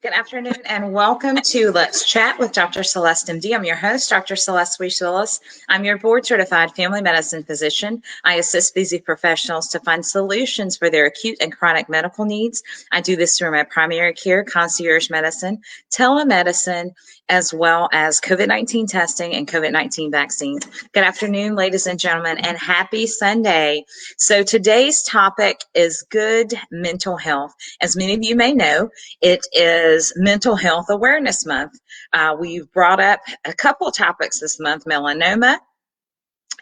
Good afternoon and welcome to Let's Chat with Dr. Celeste MD. I'm your host, Dr. Celeste Willis. I'm your board certified family medicine physician. I assist busy professionals to find solutions for their acute and chronic medical needs. I do this through my primary care, concierge medicine, telemedicine, as well as COVID-19 testing and COVID-19 vaccines. Good afternoon, ladies and gentlemen, and happy Sunday. So today's topic is good mental health. As many of you may know, it is Mental Health Awareness Month. We've brought up a couple topics this month, melanoma,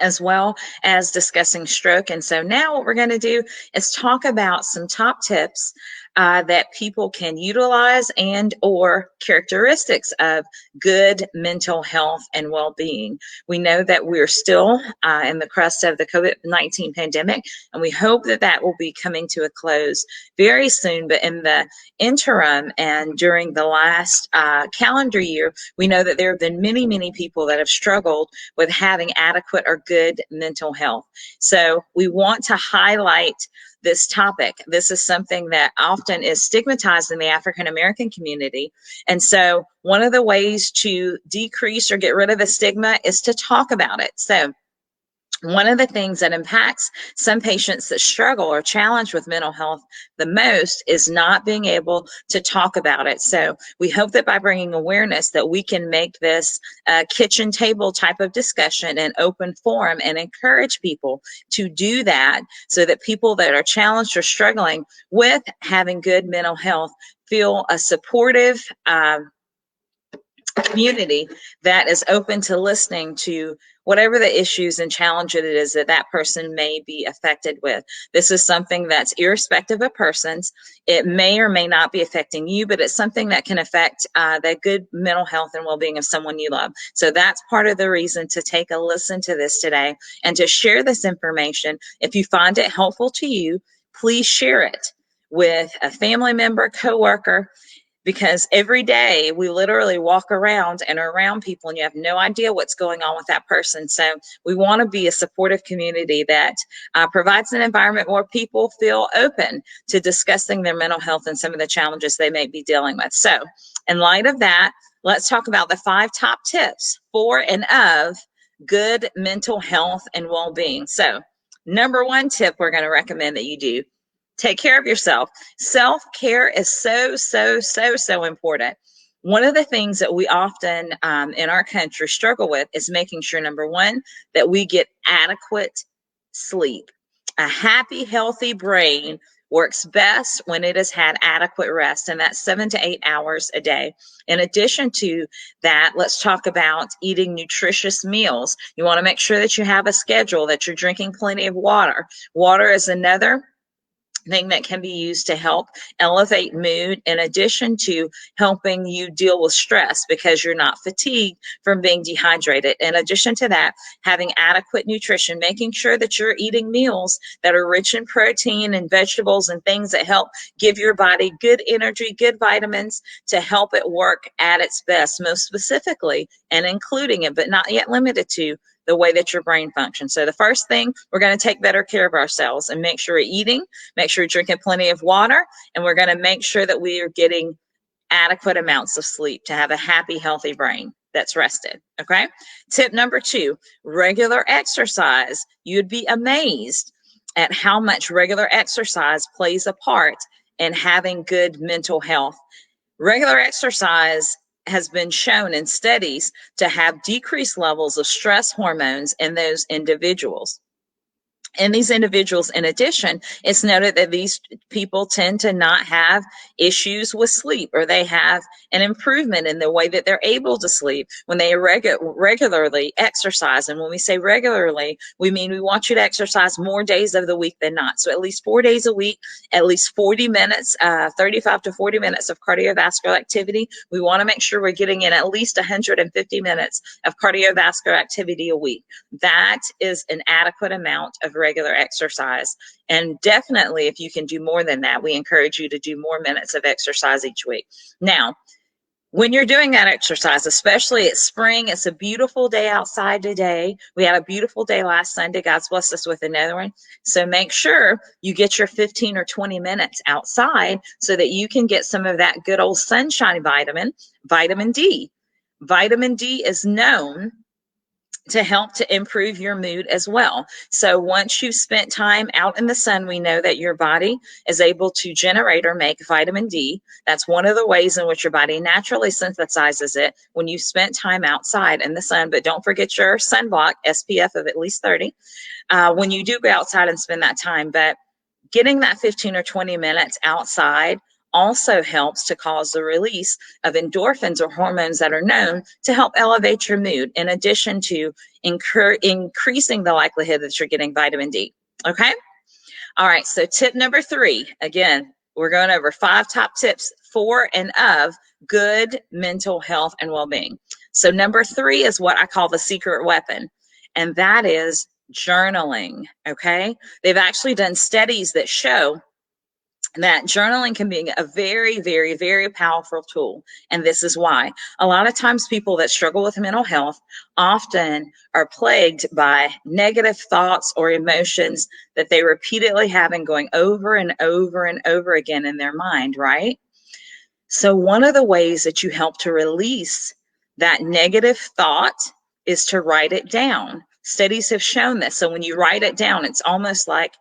as well as discussing stroke. And so now what we're going to do is talk about some top tips that people can utilize and or characteristics of good mental health and well-being. We know that we're still in the crust of the COVID-19 pandemic, and we hope that that will be coming to a close very soon. But in the interim and during the last calendar year, we know that there have been many, many people that have struggled with having adequate or good mental health. So we want to highlight this topic. This is something that often is stigmatized in the African American community. And so one of the ways to decrease or get rid of the stigma is to talk about it. So one of the things that impacts some patients that struggle or challenge with mental health the most is not being able to talk about it. So we hope that by bringing awareness that we can make this a kitchen table type of discussion and open forum and encourage people to do that so that people that are challenged or struggling with having good mental health feel a supportive community that is open to listening to whatever the issues and challenges it is that that person may be affected with. This is something that's irrespective of persons. It may or may not be affecting you, but it's something that can affect the good mental health and well-being of someone you love. So that's part of the reason to take a listen to this today and to share this information. If you find it helpful to you, please share it with a family member, coworker, because every day we literally walk around and are around people and you have no idea what's going on with that person. So we want to be a supportive community that provides an environment where people feel open to discussing their mental health and some of the challenges they may be dealing with. So in light of that, let's talk about the 5 top tips for and of good mental health and well-being. So number 1 tip we're going to recommend that you do: take care of yourself. Self-care is so important. One of the things that we often in our country struggle with is making sure, number 1, that we get adequate sleep. A happy, healthy brain works best when it has had adequate rest, and that's 7 to 8 hours a day. In addition to that, let's talk about eating nutritious meals. You want to make sure that you have a schedule, that you're drinking plenty of water. Water is another thing that can be used to help elevate mood, in addition to helping you deal with stress because you're not fatigued from being dehydrated. In addition to that, having adequate nutrition, making sure that you're eating meals that are rich in protein and vegetables and things that help give your body good energy, good vitamins to help it work at its best, most specifically, and including it, but not yet limited to, the way that your brain functions. So the first thing, we're going to take better care of ourselves and make sure we're eating, make sure you're drinking plenty of water, and we're going to make sure that we are getting adequate amounts of sleep to have a happy, healthy brain that's rested. Okay. Tip number 2, regular exercise. You'd be amazed at how much regular exercise plays a part in having good mental health. Regular exercise has been shown in studies to have decreased levels of stress hormones in those individuals. And these individuals, in addition, it's noted that these people tend to not have issues with sleep, or they have an improvement in the way that they're able to sleep when they regularly exercise. And when we say regularly, we mean we want you to exercise more days of the week than not. So at least 4 days a week, at least 40 minutes, 35 to 40 minutes of cardiovascular activity. We want to make sure we're getting in at least 150 minutes of cardiovascular activity a week. That is an adequate amount of regular exercise. And definitely, if you can do more than that, we encourage you to do more minutes of exercise each week. Now, When you're doing that exercise, especially it's spring, it's a beautiful day outside today. We had a beautiful day last Sunday. God's blessed us with another one. So make sure you get your 15 or 20 minutes outside so that you can get some of that good old sunshine vitamin D. Vitamin D is known to help to improve your mood as well. So once you've spent time out in the sun, we know that your body is able to generate or make vitamin D. That's one of the ways in which your body naturally synthesizes it when you've spent time outside in the sun. But don't forget your sunblock, SPF of at least 30, when you do go outside and spend that time. But getting that 15 or 20 minutes outside also helps to cause the release of endorphins or hormones that are known to help elevate your mood, in addition to increasing the likelihood that you're getting vitamin D. Okay? All right, so tip number 3, again, we're going over 5 top tips for and of good mental health and well-being. So number 3 is what I call the secret weapon, and that is journaling. Okay? They've actually done studies that show that journaling can be a very, very, very powerful tool. And this is why. A lot of times people that struggle with mental health often are plagued by negative thoughts or emotions that they repeatedly have and going over and over and over again in their mind, right? So one of the ways that you help to release that negative thought is to write it down. Studies have shown this. So when you write it down, it's almost like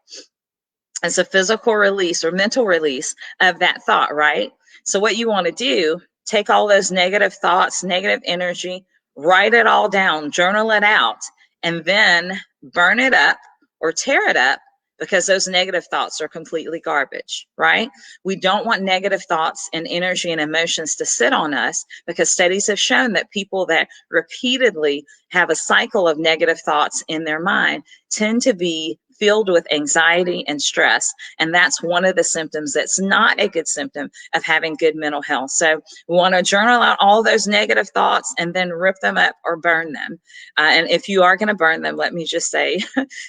it's a physical release or mental release of that thought, right? So what you want to do, take all those negative thoughts, negative energy, write it all down, journal it out, and then burn it up or tear it up, because those negative thoughts are completely garbage, right? We don't want negative thoughts and energy and emotions to sit on us, because studies have shown that people that repeatedly have a cycle of negative thoughts in their mind tend to be filled with anxiety and stress. And that's one of the symptoms that's not a good symptom of having good mental health. So we want to journal out all those negative thoughts and then rip them up or burn them. And if you are going to burn them, let me just say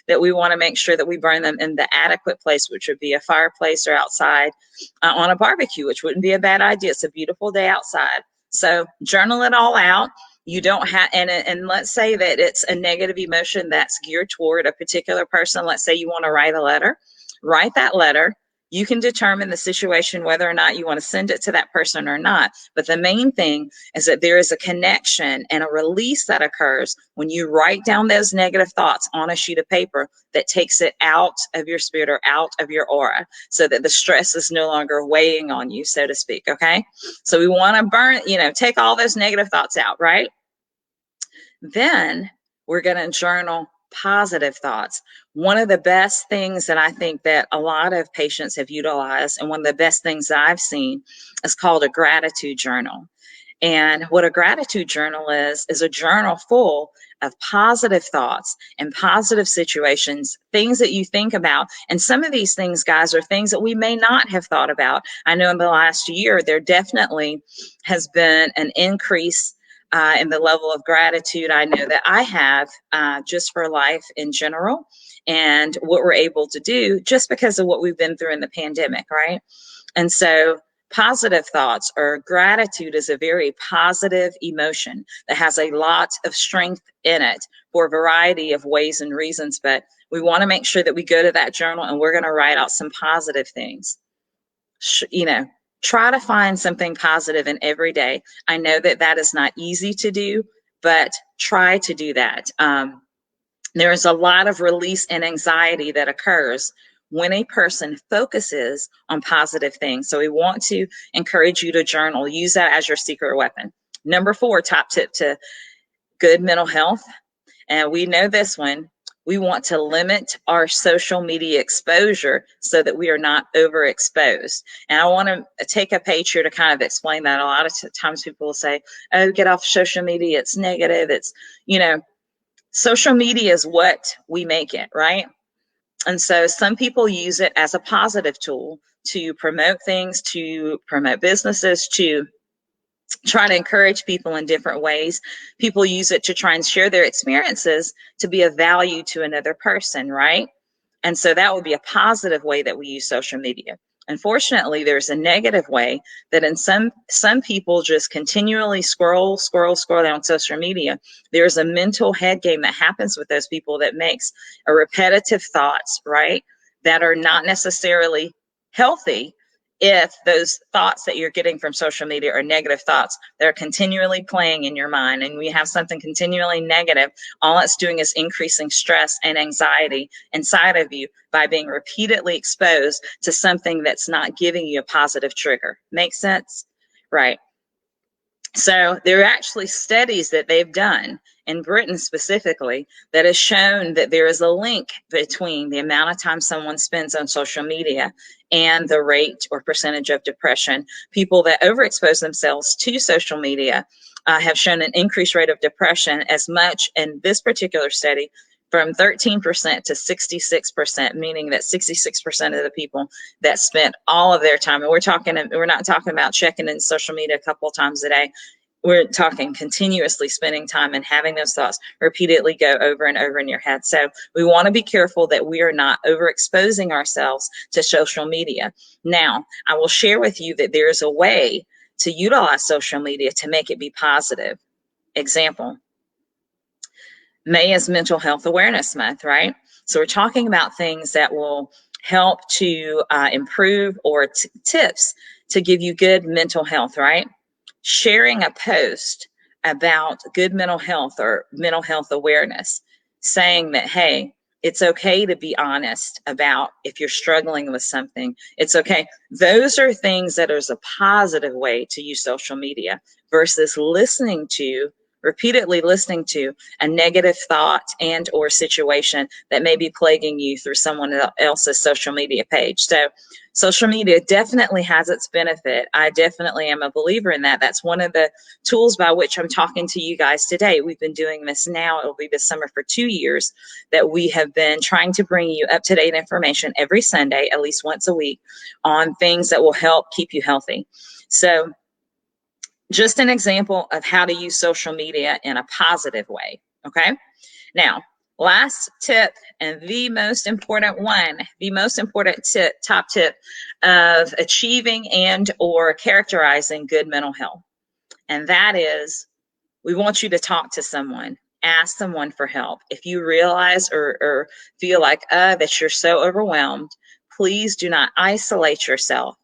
that we want to make sure that we burn them in the adequate place, which would be a fireplace or outside on a barbecue, which wouldn't be a bad idea. It's a beautiful day outside. So journal it all out. You don't have, and let's say that it's a negative emotion that's geared toward a particular person. Let's say you want to write a letter. Write that letter. You can determine the situation whether or not you want to send it to that person or not. But the main thing is that there is a connection and a release that occurs when you write down those negative thoughts on a sheet of paper that takes it out of your spirit or out of your aura, so that the stress is no longer weighing on you, so to speak. Okay. So we want to burn, take all those negative thoughts out, right? Then we're going to journal positive thoughts. One of the best things that I think that a lot of patients have utilized, and one of the best things that I've seen, is called a gratitude journal. And what a gratitude journal is a journal full of positive thoughts and positive situations, things that you think about. And some of these things, guys, are things that we may not have thought about. I know in the last year, there definitely has been an increase in the level of gratitude I know that I have just for life in general, and what we're able to do just because of what we've been through in the pandemic, right? And so positive thoughts or gratitude is a very positive emotion that has a lot of strength in it for a variety of ways and reasons. But we want to make sure that we go to that journal and we're going to write out some positive things. Try to find something positive in every day. I know that that is not easy to do, but try to do that. There is a lot of release and anxiety that occurs when a person focuses on positive things. So we want to encourage you to journal. Use that as your secret weapon. Number 4, top tip to good mental health. And we know this one. We want to limit our social media exposure so that we are not overexposed. And I want to take a page here to kind of explain that. A lot of times people will say, oh, get off social media. It's negative. It's, social media is what we make it, right? And so some people use it as a positive tool to promote things, to promote businesses, to try to encourage people in different ways. People use it to try and share their experiences to be of value to another person, right? And so that would be a positive way that we use social media. Unfortunately, there's a negative way that in some people just continually scroll down social media. There's a mental head game that happens with those people that makes a repetitive thoughts, right, that are not necessarily healthy. If those thoughts that you're getting from social media are negative thoughts, they're continually playing in your mind, and we have something continually negative, all it's doing is increasing stress and anxiety inside of you by being repeatedly exposed to something that's not giving you a positive trigger. Make sense? Right. So there are actually studies that they've done in Britain specifically that has shown that there is a link between the amount of time someone spends on social media and the rate or percentage of depression. People that overexpose themselves to social media have shown an increased rate of depression as much in this particular study from 13% to 66%, meaning that 66% of the people that spent all of their time, and we're not talking about checking in social media a couple of times a day. We're talking continuously spending time and having those thoughts repeatedly go over and over in your head. So we want to be careful that we are not overexposing ourselves to social media. Now, I will share with you that there is a way to utilize social media to make it be positive. Example, May is Mental Health Awareness Month, right? So we're talking about things that will help to improve or tips to give you good mental health, right? Sharing a post about good mental health or mental health awareness, saying that, hey, it's okay to be honest about if you're struggling with something. It's okay. Those are things that is a positive way to use social media versus repeatedly listening to a negative thought and or situation that may be plaguing you through someone else's social media page. So social media definitely has its benefit. I definitely am a believer in that. That's one of the tools by which I'm talking to you guys today. We've been doing this now, it'll be this summer for 2 years, that we have been trying to bring you up-to-date information every Sunday, at least once a week, on things that will help keep you healthy. So just an example of how to use social media in a positive way, okay? Now, last tip and the most important one, the most important top tip of achieving and or characterizing good mental health. And that is, we want you to talk to someone, ask someone for help. If you realize or feel like that you're so overwhelmed, please do not isolate yourself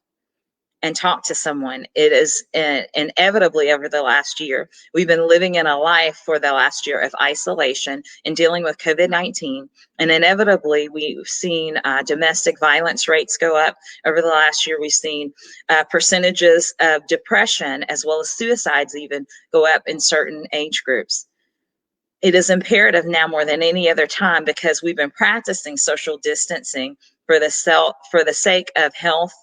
and talk to someone. It is inevitably over the last year, we've been living in a life for the last year of isolation and dealing with COVID-19. And inevitably, we've seen domestic violence rates go up over the last year. We've seen percentages of depression as well as suicides even go up in certain age groups. It is imperative now more than any other time, because we've been practicing social distancing for the sake of health,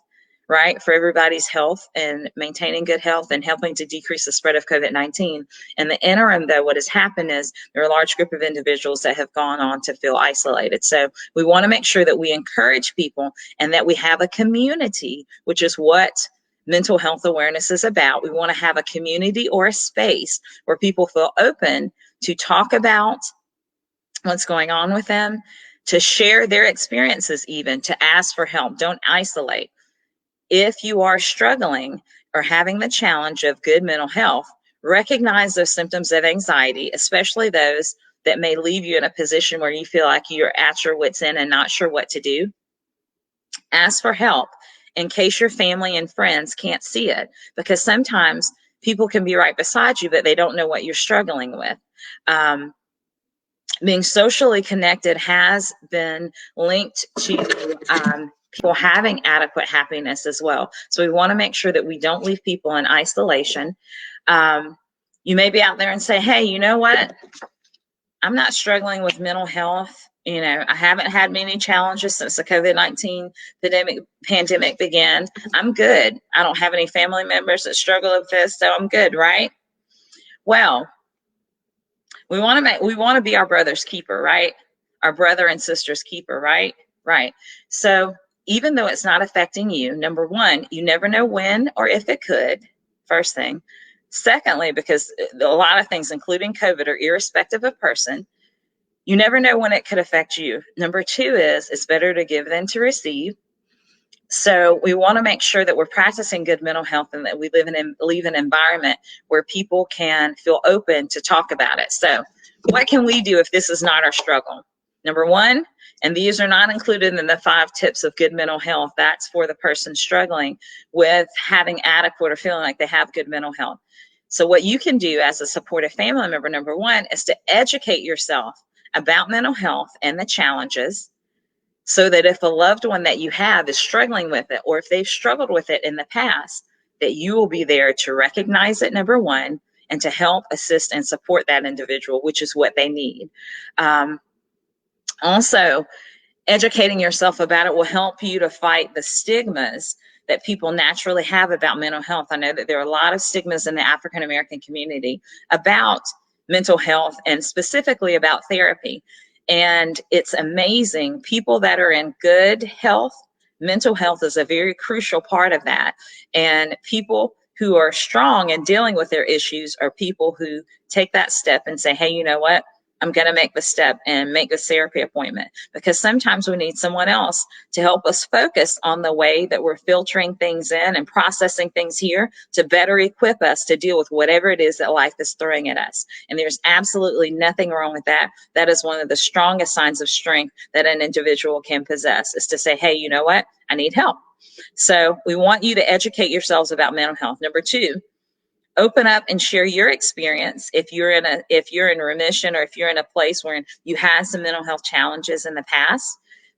right? For everybody's health and maintaining good health and helping to decrease the spread of COVID-19. In the interim, though, what has happened is there are a large group of individuals that have gone on to feel isolated. So we want to make sure that we encourage people and that we have a community, which is what mental health awareness is about. We want to have a community or a space where people feel open to talk about what's going on with them, to share their experiences, even to ask for help. Don't isolate. If you are struggling or having the challenge of good mental health, recognize those symptoms of anxiety, especially those that may leave you in a position where you feel like you're at your wits' end and not sure what to do. Ask for help in case your family and friends can't see it, because sometimes people can be right beside you, but they don't know what you're struggling with. Being socially connected has been linked to people having adequate happiness as well. So we want to make sure that we don't leave people in isolation. You may be out there and say, hey, you know what? I'm not struggling with mental health. You know, I haven't had many challenges since the COVID-19 pandemic began. I'm good. I don't have any family members that struggle with this, so I'm good, right? Well, we want to be our brother's keeper, right? Our brother and sister's keeper, right? Right. So even though it's not affecting you, number one, you never know when or if it could, first thing. Secondly, because a lot of things, including COVID, are irrespective of person, you never know when it could affect you. Number two is it's better to give than to receive. So we want to make sure that we're practicing good mental health and that we leave an environment where people can feel open to talk about it. So what can we do if this is not our struggle? Number one, and these are not included in the 5 tips of good mental health. That's for the person struggling with having adequate or feeling like they have good mental health. So what you can do as a supportive family member, number one, is to educate yourself about mental health and the challenges, so that if a loved one that you have is struggling with it, or if they've struggled with it in the past, that you will be there to recognize it, number one, and to help, assist, and support that individual, which is what they need. Also, educating yourself about it will help you to fight the stigmas that people naturally have about mental health. I know that there are a lot of stigmas in the African American community about mental health and specifically about therapy. And it's amazing. People that are in good health, mental health is a very crucial part of that. And people who are strong in dealing with their issues are people who take that step and say, hey, you know what? I'm going to make the step and make this therapy appointment, because sometimes we need someone else to help us focus on the way that we're filtering things in and processing things here to better equip us to deal with whatever it is that life is throwing at us. And there's absolutely nothing wrong with that. That is one of the strongest signs of strength that an individual can possess, is to say, hey, you know what? I need help. So we want you to educate yourselves about mental health. Number two, open up and share your experience. If you're in remission, or if you're in a place where you had some mental health challenges in the past,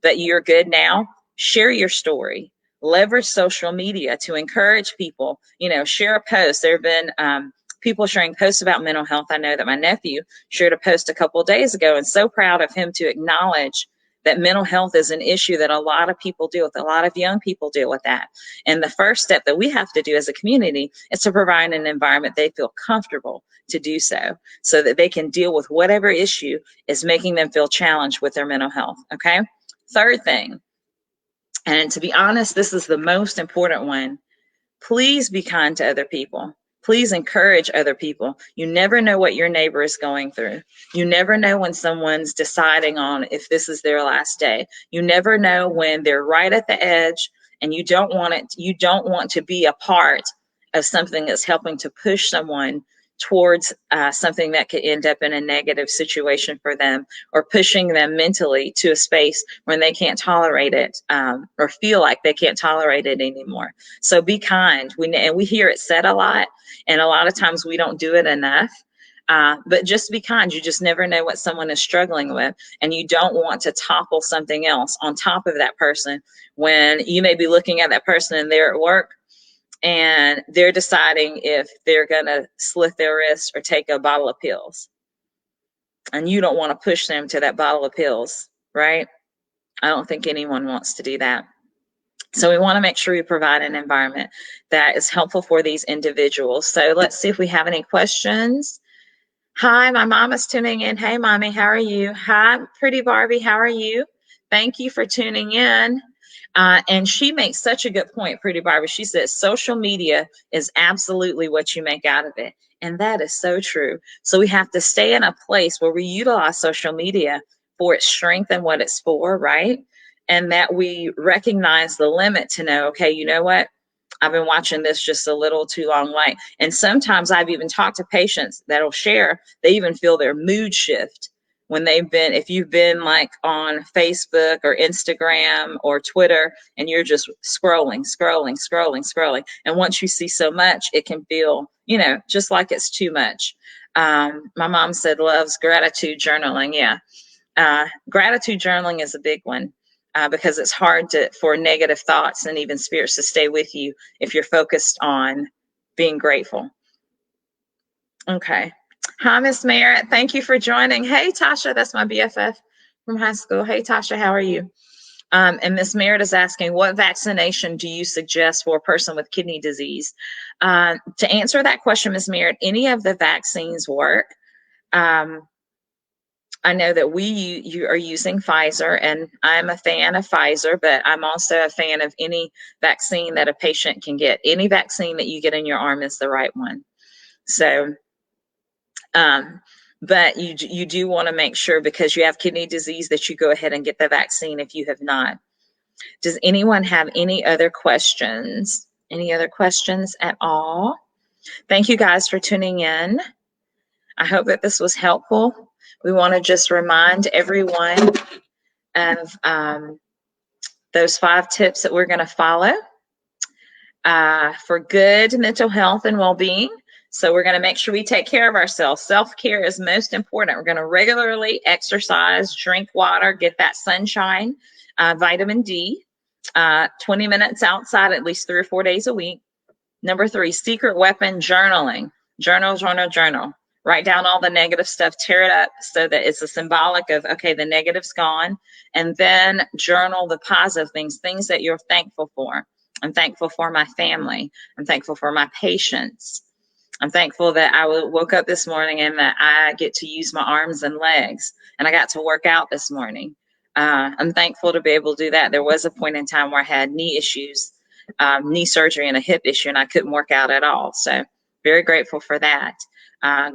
but you're good now, share your story. Leverage social media to encourage people. Share a post. There have been people sharing posts about mental health. I know that my nephew shared a post a couple of days ago, and so proud of him to acknowledge that mental health is an issue that a lot of people deal with. A lot of young people deal with that. And the first step that we have to do as a community is to provide an environment they feel comfortable to do so that they can deal with whatever issue is making them feel challenged with their mental health. Okay. Third thing, and to be honest, this is the most important one. Please be kind to other people. Please encourage other people. You never know what your neighbor is going through. You never know when someone's deciding on if this is their last day. You never know when they're right at the edge, and you don't want to be a part of something that's helping to push someone towards something that could end up in a negative situation for them, or pushing them mentally to a space when they can't tolerate it, or feel like they can't tolerate it anymore. So be kind. We hear it said a lot, and a lot of times we don't do it enough. But just be kind. You just never know what someone is struggling with, and you don't want to topple something else on top of that person when you may be looking at that person and they're at work and they're deciding if they're going to slit their wrist or take a bottle of pills. And you don't want to push them to that bottle of pills, right? I don't think anyone wants to do that. So we want to make sure we provide an environment that is helpful for these individuals. So let's see if we have any questions. Hi, my mom is tuning in. Hey, mommy, how are you? Hi, pretty Barbie, how are you? Thank you for tuning in. And she makes such a good point, pretty Barbie. She says social media is absolutely what you make out of it. And that is so true. So we have to stay in a place where we utilize social media for its strength and what it's for, right? And that we recognize the limit to know, okay, you know what? I've been watching this just a little too long. And sometimes I've even talked to patients that'll share, they even feel their mood shift when if you've been like on Facebook or Instagram or Twitter, and you're just scrolling. And once you see so much, it can feel, just like it's too much. My mom said loves gratitude journaling. Yeah. Gratitude journaling is a big one. Because it's hard for negative thoughts and even spirits to stay with you if you're focused on being grateful. Okay. Hi, Miss Merritt. Thank you for joining. Hey, Tasha, that's my BFF from high school. Hey, Tasha, how are you? And Miss Merritt is asking, what vaccination do you suggest for a person with kidney disease? To answer that question, Miss Merritt, any of the vaccines work. I know that you are using Pfizer, and I'm a fan of Pfizer, but I'm also a fan of any vaccine that a patient can get. Any vaccine that you get in your arm is the right one. So, but you do want to make sure, because you have kidney disease, that you go ahead and get the vaccine if you have not. Does anyone have any other questions? Any other questions at all? Thank you guys for tuning in. I hope that this was helpful. We want to just remind everyone of those 5 tips that we're going to follow for good mental health and well-being. So we're going to make sure we take care of ourselves. Self-care is most important. We're going to regularly exercise, drink water, get that sunshine, vitamin D, 20 minutes outside at least 3 or 4 days a week. Number 3, secret weapon, journaling. Journal, journal, journal. Write down all the negative stuff, tear it up so that it's a symbolic of, okay, the negative's gone. And then journal the positive things, things that you're thankful for. I'm thankful for my family. I'm thankful for my patients. I'm thankful that I woke up this morning and that I get to use my arms and legs, and I got to work out this morning. I'm thankful to be able to do that. There was a point in time where I had knee issues, knee surgery and a hip issue, and I couldn't work out at all. So very grateful for that.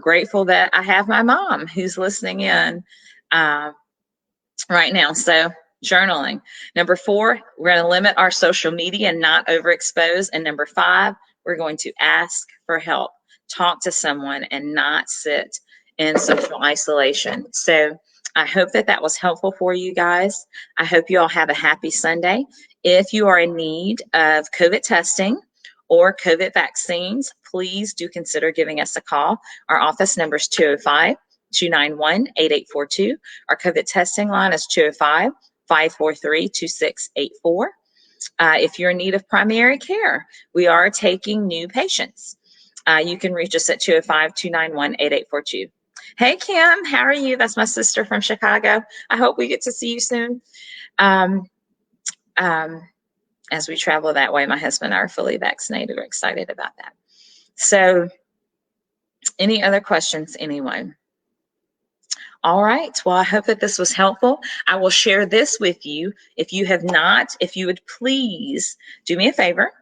Grateful that I have my mom who's listening in right now. So journaling. Number 4, we're going to limit our social media and not overexpose. And number 5, we're going to ask for help. Talk to someone and not sit in social isolation. So I hope that that was helpful for you guys. I hope you all have a happy Sunday. If you are in need of COVID testing or COVID vaccines, please do consider giving us a call. Our office number is 205-291-8842. Our COVID testing line is 205-543-2684. If you're in need of primary care, we are taking new patients. You can reach us at 205-291-8842. Hey, Kim, how are you? That's my sister from Chicago. I hope we get to see you soon. As we travel that way, my husband and I are fully vaccinated. We're excited about that. So any other questions, anyone? All right. Well, I hope that this was helpful. I will share this with you. If you have not, if you would please do me a favor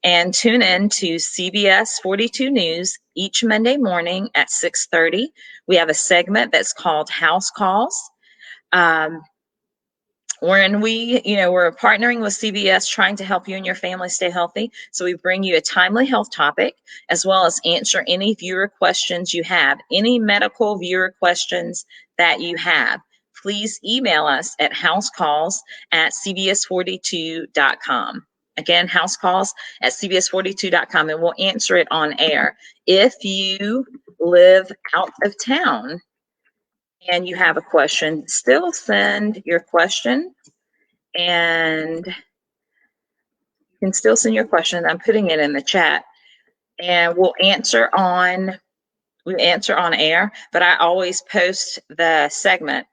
and tune in to CBS 42 News each Monday morning at 6:30. We have a segment that's called House Calls. When we're partnering with CBS, trying to help you and your family stay healthy. So we bring you a timely health topic, as well as answer any viewer questions you have, any medical viewer questions that you have. Please email us at housecalls@cbs42.com. Again, housecalls@cbs42.com, and we'll answer it on air. If you live out of town and you have a question, still send your question, and you can still send your question. I'm putting it in the chat, and we'll answer on air, but I always post the segment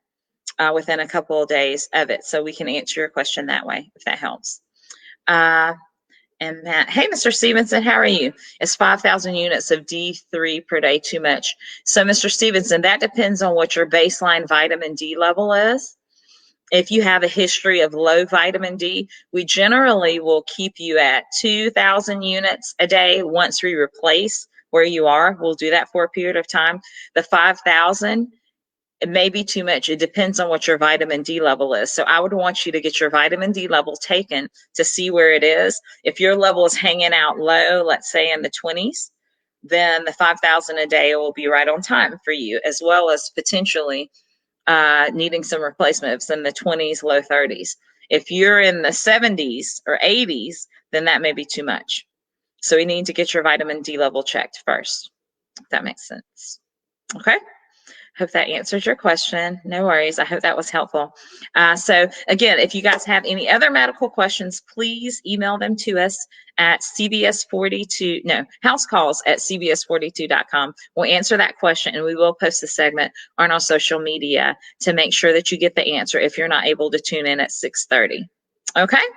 within a couple of days of it, so we can answer your question that way, if that helps. And Matt, hey, Mr. Stevenson, how are you? Is 5,000 units of D3 per day too much? So, Mr. Stevenson, that depends on what your baseline vitamin D level is. If you have a history of low vitamin D, we generally will keep you at 2,000 units a day once we replace where you are. We'll do that for a period of time. The 5,000, it may be too much. It depends on what your vitamin D level is. So I would want you to get your vitamin D level taken to see where it is. If your level is hanging out low, let's say in the 20s, then the 5,000 a day will be right on time for you, as well as potentially needing some replacement. If it's in the 20s, low 30s. If you're in the 70s or 80s, then that may be too much. So you need to get your vitamin D level checked first, if that makes sense. Okay. Hope that answers your question. No worries. I hope that was helpful. So again, if you guys have any other medical questions, please email them to us at housecalls@cbs42.com. We'll answer that question, and we will post the segment on our social media to make sure that you get the answer if you're not able to tune in at 6:30. Okay?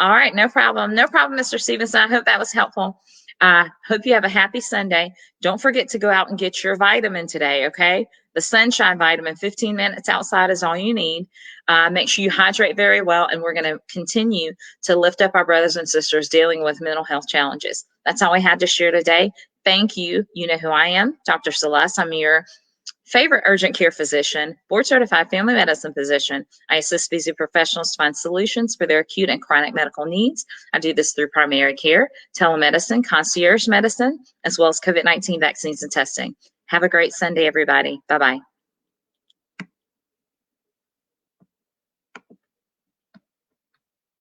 All right. No problem. No problem, Mr. Stevenson. I hope that was helpful. Hope you have a happy Sunday. Don't forget to go out and get your vitamin today, okay? The sunshine vitamin, 15 minutes outside is all you need. Make sure you hydrate very well, and we're going to continue to lift up our brothers and sisters dealing with mental health challenges. That's all I had to share today. Thank you. You know who I am, Dr. Celeste. I'm your favorite urgent care physician, board certified family medicine physician. I assist busy professionals to find solutions for their acute and chronic medical needs. I do this through primary care, telemedicine, concierge medicine, as well as COVID-19 vaccines and testing. Have a great Sunday, everybody. Bye-bye.